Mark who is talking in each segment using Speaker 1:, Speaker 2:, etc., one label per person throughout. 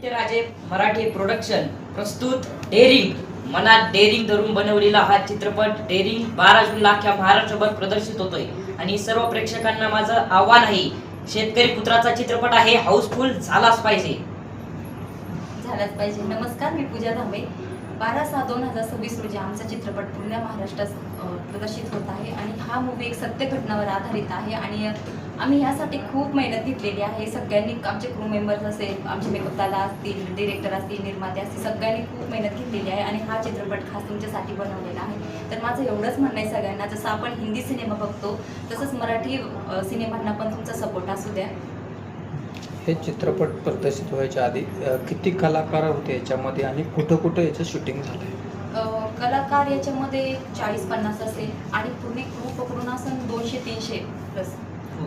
Speaker 1: आदित्यराजे Marathi production प्रस्तुत daring मनात daring धरून बनवलेला हा चित्रपट डेअरिंग 12 जूनला अख्ख्या महाराष्ट्रभर प्रदर्शित होतोय आणि सर्व प्रेक्षकांना माझं आव्हान आहे, शेतकरी पुत्राचा चित्रपट आहे, हाऊसफुल झालाच पाहिजे.
Speaker 2: नमस्कार, मी पूजा धांबे. 12/6/2026 रोजी आमचा चित्रपट पूर्ण महाराष्ट्रात प्रदर्शित होत आहे आणि हा मूवी एक सत्य घटनावर आधारित आहे आणि आम्ही यासाठी खूप मेहनत घेतलेली आहे. सगळ्यांनी, आमचे क्रू मेंबर्स असेल, आमचे मेकअप दादा असतील, डिरेक्टर असतील, निर्माते असतील, सगळ्यांनी खूप मेहनत घेतलेली आहे आणि हा चित्रपट खास तुमच्यासाठी बनवलेला आहे. तर माझं एवढंच म्हणणं आहे सगळ्यांना, जसं आपण हिंदी सिनेमा बघतो तसंच मराठी सिनेमांना पण तुमचा सपोर्ट असू द्या.
Speaker 3: हे चित्रपट प्रदर्शित व्हायच्या आधी किती कलाकार होते याच्यामध्ये आणि कुठं कुठं याचं शूटिंग झालं?
Speaker 2: कलाकार याच्यामध्ये 40-50 असेल आणि पूर्ण क्रू पकडून असं 200-300 प्लस.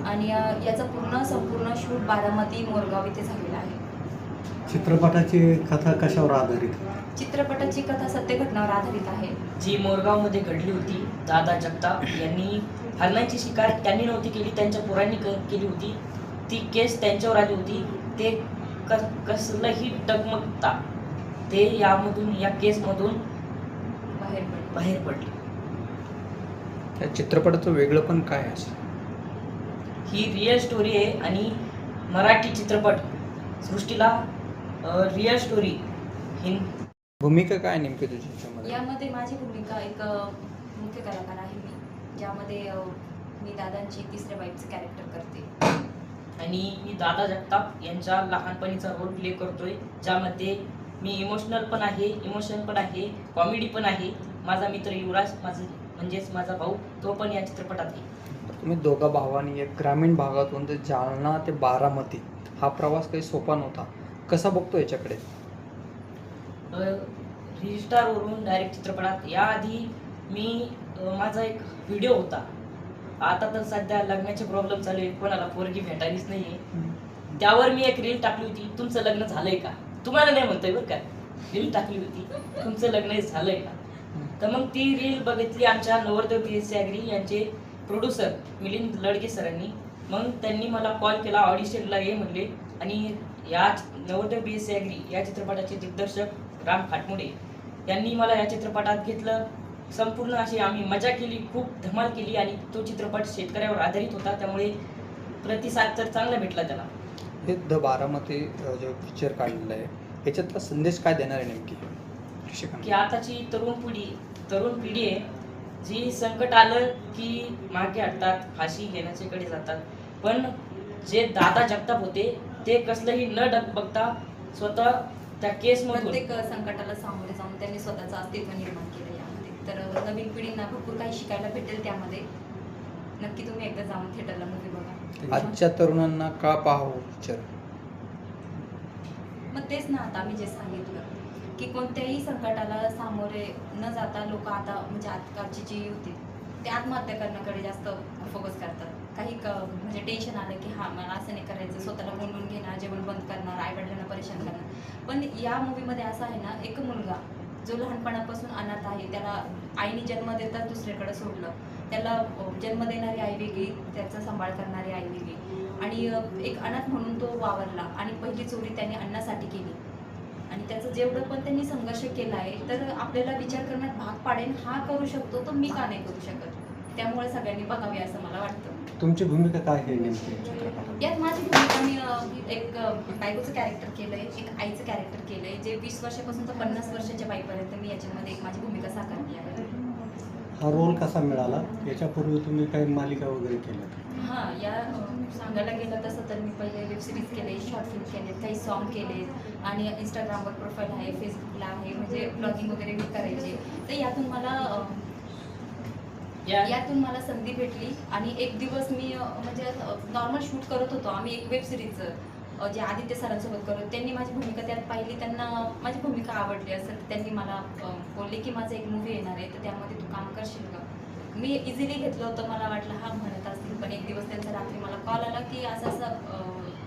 Speaker 2: आणि याचं संपूर्ण शूट बारामती मोरगाव इथे झालेलं आहे.
Speaker 4: चित्रपटाची कथा कशावर आधारित?
Speaker 2: चित्रपटाची कथा सत्य घटनावर आधारित आहे,
Speaker 1: जी मोरगावमध्ये घडली होती. दादा जगताप यांनी हरणांची शिकार त्यांनी नव्हती केली, त्यांच्या पोरांनी केली होती. ती केस त्यांच्यावर आली होती. ते कसलंही डगमगता ते या केसमधून बाहेर पडले.
Speaker 3: त्या चित्रपटाचं वेगळं पण काय असं?
Speaker 1: ही रिअल स्टोरी आहे आणि मराठी चित्रपट सृष्टीला रिअल स्टोरी
Speaker 3: भूमिका काय नेमकी तुझी याच्यामध्ये?
Speaker 2: यामध्ये माझी भूमिका एक मुख्य कलाकार आहे मी, ज्यामध्ये मी दादांची तिसऱ्या वाईफचं कॅरेक्टर करते
Speaker 1: आणि मी दादा जगताप यांच्या लहानपणीचा रोल प्ले करतोय, ज्यामध्ये मी इमोशनल पण आहे, कॉमेडी पण आहे. माझा मित्र युवराज, माझा भाऊ, तो पण या चित्रपटात आहे.
Speaker 3: तुम्ही दोघा भावांनी एक ग्रामीण भागातून ते जालना ते बारामती हा प्रवास काही सोपा नव्हता, कसा बघतो याच्याकडे?
Speaker 1: रिस्टारवरून डायरेक्ट चित्रपटात याआधी माझा एक व्हिडिओ होता. आता तर सध्या लग्नाचे प्रॉब्लेम चालू आहे, कोणाला पोरगी भेटायलीच नाहीये. त्यावर मी एक रील टाकली होती, तुमचं लग्न झालंय का? तुम्हाला नाही म्हणतोय बरं का, रील टाकली होती, तुमचं लग्न झालंय का? तर मग ती रील बघितली आमच्या नवोदय BSc ॲग्री यांचे प्रोड्युसर मिलिंद लडगे सरांनी. मग त्यांनी मला कॉल केला, ऑडिशनला ये म्हणले. आणि या नवोदय BSc ॲग्री या चित्रपटाचे दिग्दर्शक राम खाटमुडे यांनी मला या चित्रपटात घेतलं. संपूर्ण अशी आम्ही मजा केली, खूप धमाल केली आणि तो चित्रपट शेतकऱ्यावर आधारित होता, त्यामुळे प्रतिसाद तर चांगला भेटला त्याला.
Speaker 3: हे द बारामती जो पिक्चर काढलेला आहे याच्यातला संदेश काय देणार आहे नेमकी?
Speaker 1: की आताची तरुण पिढी आहे जी संकट आलं की मागे हटतात, फाशी घेण्याच्याकडे जातात. पण जे दादा जगताप होते ते कसलंही न बघता स्वतः त्या केसमधून
Speaker 2: प्रत्येक संकटाला सामोरे जाऊन त्यांनी स्वतःचं अस्तित्व निर्माण केलं यामध्ये. तर नवीन पिढींना भरपूर काही शिकायला भेटेल त्यामध्ये. नक्की तुम्ही एकदा जाऊन थिएटरला मूवी बघा.
Speaker 3: आजच्या तरुणांना का पाहावं पिक्चर?
Speaker 2: मग तेच ना, आता मी जे सांगितलं की कोणत्याही संकटाला सामोरे न जाता लोक आता म्हणजे आजकालची जी होती ते आत्महत्या करण्याकडे जास्त फोकस करतात. काही म्हणजे टेन्शन आलं की मला असं नाही करायचं, स्वतःला कोंडून घेणार, जेवण बंद करणार, आईवडिलांना परेशान करणार. पण या मूवीमध्ये असं आहे ना, एक मुलगा जो लहानपणापासून अनाथ आहे, त्याला आईने जन्म देताच दुसरीकडे सोडलं. त्याला जन्म देणारी आई वेगळी, त्याचा सांभाळ करणारी आई वेगळी आणि एक अनाथ म्हणून तो वावरला आणि पहिली चोरी त्याने अन्नासाठी केली. आणि त्याचं जेवढं पण त्यांनी संघर्ष केला आहे तर आपल्याला विचार करण्यात भाग पाडेल, हा करू शकतो तर मी का नाही करू शकत. त्यामुळे सगळ्यांनी बघावे असं मला वाटतं.
Speaker 4: तुमची भूमिका काय आहे नेमकी चित्रपटात?
Speaker 2: यात माझी भूमिका मी एक बायकोचं कॅरेक्टर केलंय, एक आईचं कॅरेक्टर केलंय, जे 20 वर्षापासून तर 50 वर्षाच्या बाईपर्यंत मी याच्यामध्ये एक माझी भूमिका साकारली आहे.
Speaker 4: हा रोल कसा मिळाला? याच्यापूर्वी तुम्ही काही मालिका वगैरे केल्या?
Speaker 2: हां, या सांगायला गेलं तसं तर मी पहिले वेबसिरीज केले, शॉर्ट फिल्म केले, काही सॉन्ग केले आणि इंस्टाग्रामवर प्रोफाईल आहे, फेसबुकला आहे, म्हणजे ब्लॉगिंग वगैरे मी करायचे. तर यातून मला संधी भेटली आणि एक दिवस मी म्हणजे नॉर्मल शूट करत होतो आम्ही एक वेबसिरीजचं, जे आदित्य सरांसोबत करत. त्यांनी माझी भूमिका त्यात पाहिली, त्यांना माझी भूमिका आवडली असेल तर त्यांनी मला बोलले की माझं एक मूवी येणार आहे, तर त्यामध्ये तू काम करशील का? मी इझिली घेतलं होतं, मला वाटलं हा म्हणत असतील. पण एक दिवस त्यांचा रात्री मला कॉल आला की असं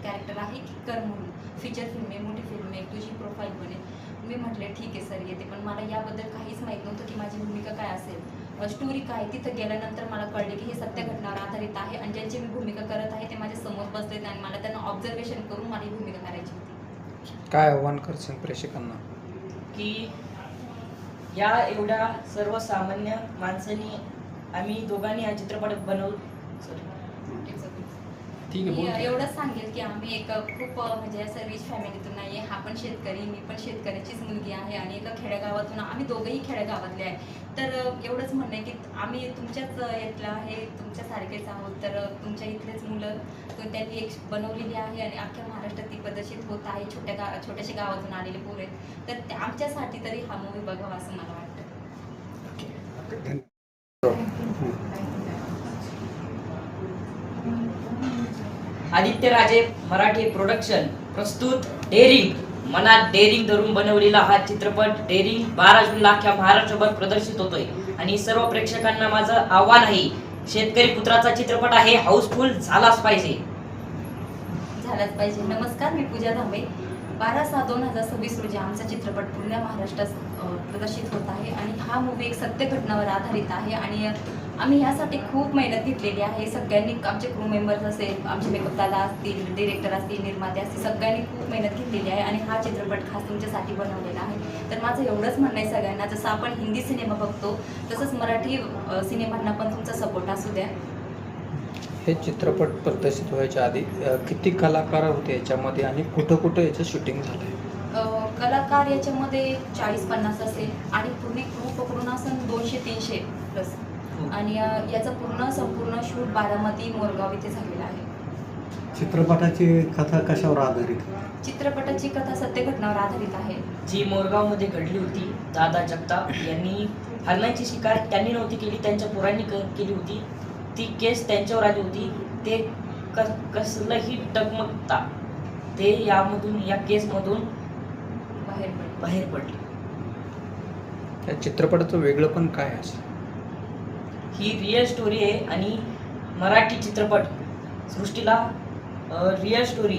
Speaker 2: कॅरेक्टर आहे की कर म्हणून, फीचर फिल्म आहे, मोठी फिल्म आहे, तुझी प्रोफाईल बनेल. मी म्हटले ठीक आहे सर, येते. पण मला याबद्दल काहीच माहीत नव्हतं की माझी भूमिका काय असेल, स्टोरी काय. तिथं गेल्यानंतर मला कळले की हे सत्य घटनावर आधारित आहे आणि ज्यांची मी भूमिका करत आहे ते माझ्या समोर बसलेत आणि मला त्यांना ऑब्झर्वेशन करून मला ही भूमिका करायची होती.
Speaker 3: काय आव्हान करशील प्रेक्षकांना?
Speaker 1: की या एवढ्या सर्वसामान्य माणसांनी आम्ही दोघांनी हा चित्रपट सॉरी
Speaker 3: ठीक आहे,
Speaker 2: मी
Speaker 3: बोल.
Speaker 2: एवढंच सांगेल की आम्ही एक खूप म्हणजे असं रिच फॅमिलीतून नाही आहे. हा पण शेतकरी, मी पण शेतकऱ्याचीच मुलगी आहे आणि एका खेडेगावातून, आम्ही दोघंही खेडेगावातले आहे. तर एवढंच म्हणणं आहे की आम्ही तुमच्याच इथलं आहे, तुमच्यासारखेच आहोत. तर तुमच्या इथलेच मुलं त्यांनी एक बनवलेली आहे आणि अख्ख्या महाराष्ट्रात ती प्रदर्शित होत आहे. छोट्याशा गावातून आलेले पोरं आहेत. तर आमच्यासाठी तरी हा मूवी बघावा असं मला वाटतं.
Speaker 1: आदित्य राजे मराठी प्रोडक्शन प्रस्तुत डेअरिंग, मनात डेअरिंग धरून बनवलेला हा चित्रपट डेअरिंग 12 जूनला अख्ख्या महाराष्ट्रभर प्रदर्शित होतोय आणि सर्व प्रेक्षकांना माझं आव्हान आहे, शेतकरी पुत्राचा चित्रपट आहे, हाऊसफुल झालाच पाहिजे.
Speaker 2: झालाच पाहिजे. नमस्कार, मी पूजा धांबे. 12/6/2026 रोजी आमचा चित्रपट पूर्ण महाराष्ट्रात प्रदर्शित होत आहे आणि हा मूवी एक सत्य घटनावर आधारित आहे आणि आम्ही ह्यासाठी खूप मेहनत घेतलेली आहे. सगळ्यांनी, आमचे क्रू मेंबर्स असेल, आमचे मेकअप दादा असतील, डिरेक्टर असतील, निर्माते असतील, सगळ्यांनी खूप मेहनत घेतलेली आहे आणि हा चित्रपट खास तुमच्यासाठी बनवलेला आहे. तर माझं एवढंच म्हणणं आहे सगळ्यांना, जसं आपण हिंदी सिनेमा बघतो तसंच मराठी सिनेमांना पण तुमचा सपोर्ट असू द्या.
Speaker 3: हे चित्रपट प्रदर्शित व्हायच्या आधी किती कलाकार होते याच्यामध्ये आणि कुठं कुठं याचं शूटिंग झालंय?
Speaker 2: कलाकार याच्यामध्ये 40-50 असेल आणि पूर्ण क्रू पकडून असेल 200-300 प्लस. आणि याचं संपूर्ण शूट बारामती, मोरगाव इथे झालेलं आहे.
Speaker 4: चित्रपटाची कथा कशावर आधारित?
Speaker 2: चित्रपटाची कथा सत्य घटनावर आधारित आहे.
Speaker 1: जी मोरगावमध्ये घडली होती. दादा जगताप यांनी हरणांची शिकार त्यांनी नव्हती केली, त्यांच्या पोरांनी केली होती. ती केस त्यांच्यावर आली होती. ते कसलंही डगमगता ते या केसमधून बाहेर पडले.
Speaker 3: या चित्रपटाचं वेगळं पण काय असेल?
Speaker 1: ही रिअल स्टोरी आहे आणि मराठी चित्रपट सृष्टीला रिअल स्टोरी